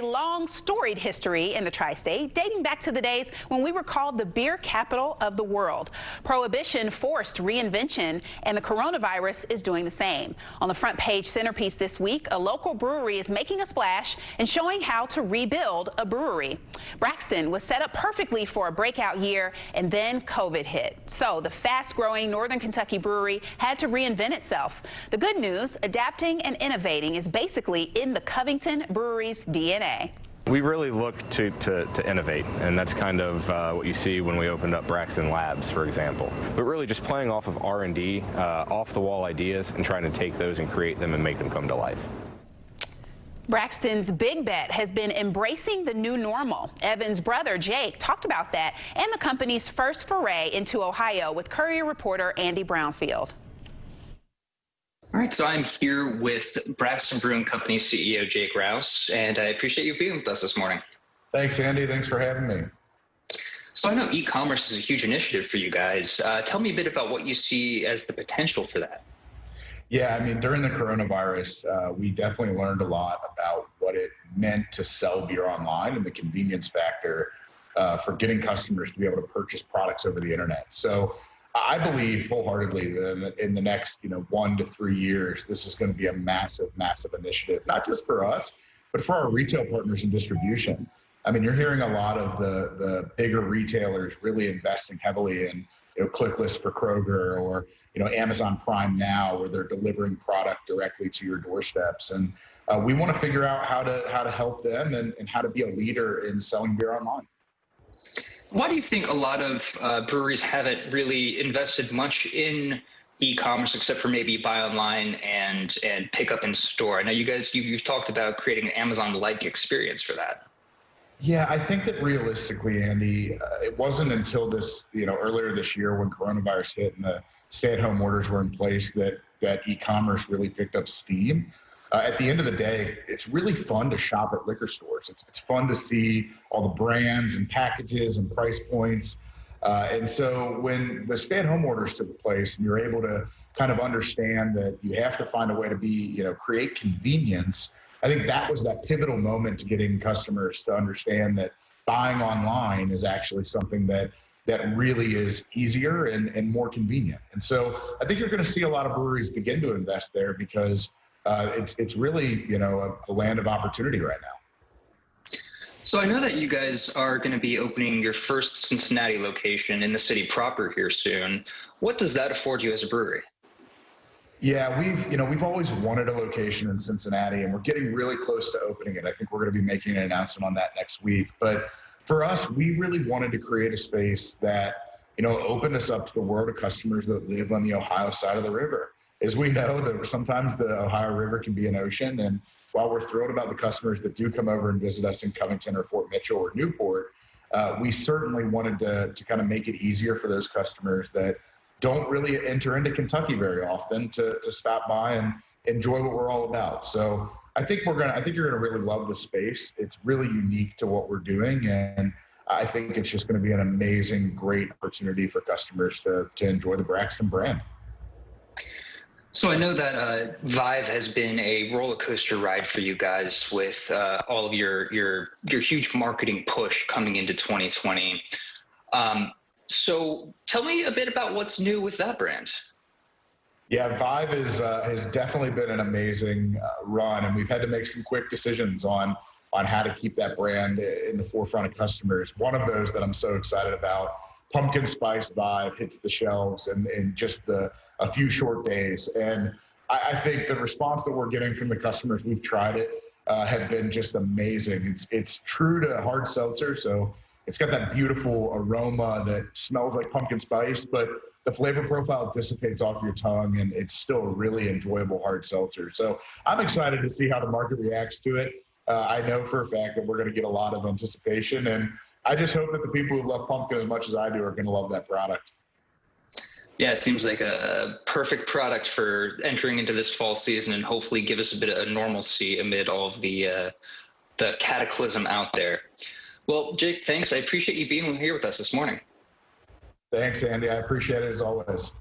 a long, storied history in the tri-state, dating back to the days when we were called the beer capital of the world. Prohibition forced reinvention, and the coronavirus is doing the same. On the front page centerpiece this week, a local brewery is making a splash and showing how to rebuild a brewery. Braxton was set up perfectly for a breakout year, and then COVID hit. So the fast-growing Northern Kentucky brewery had to reinvent itself. The good news, adapting and innovating is basically in the Covington Brewery's DNA. We really look to innovate, and that's kind of what you see when we opened up Braxton Labs, for example. But really just playing off of R&D, off-the-wall ideas, and trying to take those and create them and make them come to life. Braxton's big bet has been embracing the new normal. Evan's brother, Jake, talked about that and the company's first foray into Ohio with Courier reporter Andy Brownfield. All right, so I'm here with Braxton Brewing Company CEO Jake Rouse, and I appreciate you being with us this morning. Thanks, Andy. Thanks for having me. So I know e-commerce is a huge initiative for you guys. Tell me a bit about what you see as the potential for that. Yeah, I mean, during the coronavirus, we definitely learned a lot about what it meant to sell beer online and the convenience factor for getting customers to be able to purchase products over the internet. So I believe wholeheartedly that in the next 1 to 3 years, this is going to be a massive, massive initiative, not just for us, but for our retail partners in distribution. I mean, you're hearing a lot of the bigger retailers really investing heavily in ClickList for Kroger or Amazon Prime Now, where they're delivering product directly to your doorsteps. And we want to figure out how to help them and how to be a leader in selling beer online. Why do you think a lot of breweries haven't really invested much in e-commerce except for maybe buy online and pick up in store? I know you've talked about creating an Amazon-like experience for that. Yeah, I think that realistically, Andy, it wasn't until this, earlier this year when coronavirus hit and the stay-at-home orders were in place that e-commerce really picked up steam. At the end of the day, it's really fun to shop at liquor stores. It's fun to see all the brands and packages and price points. And so when the stay-at-home orders took place and you're able to kind of understand that you have to find a way to create convenience, I think that was that pivotal moment to getting customers to understand that buying online is actually something that really is easier and more convenient. And so I think you're going to see a lot of breweries begin to invest there because it's really, a land of opportunity right now. So I know that you guys are going to be opening your first Cincinnati location in the city proper here soon. What does that afford you as a brewery? Yeah, we've always wanted a location in Cincinnati, and we're getting really close to opening it. I think we're going to be making an announcement on that next week. But for us, we really wanted to create a space that, opened us up to the world of customers that live on the Ohio side of the river. As we know, that sometimes the Ohio River can be an ocean, and while we're thrilled about the customers that do come over and visit us in Covington or Fort Mitchell or Newport, we certainly wanted to kind of make it easier for those customers that don't really enter into Kentucky very often to stop by and enjoy what we're all about. So I think you're gonna really love the space. It's really unique to what we're doing, and I think it's just going to be an amazing, great opportunity for customers to enjoy the Braxton brand. So I know that Vive has been a roller coaster ride for you guys with all of your huge marketing push coming into 2020. So tell me a bit about what's new with that brand. Yeah, Vive has definitely been an amazing run, and we've had to make some quick decisions on how to keep that brand in the forefront of customers. One of those that I'm so excited about, Pumpkin Spice Vive, hits the shelves in just a few short days. And I think the response that we're getting from the customers, we've tried it, have been just amazing. It's true to hard seltzer, so it's got that beautiful aroma that smells like pumpkin spice, but the flavor profile dissipates off your tongue, and it's still a really enjoyable hard seltzer. So I'm excited to see how the market reacts to it. I know for a fact that we're going to get a lot of anticipation, and I just hope that the people who love pumpkin as much as I do are going to love that product. Yeah, it seems like a perfect product for entering into this fall season and hopefully give us a bit of normalcy amid all of the cataclysm out there. Well, Jake, thanks. I appreciate you being here with us this morning. Thanks, Andy. I appreciate it as always.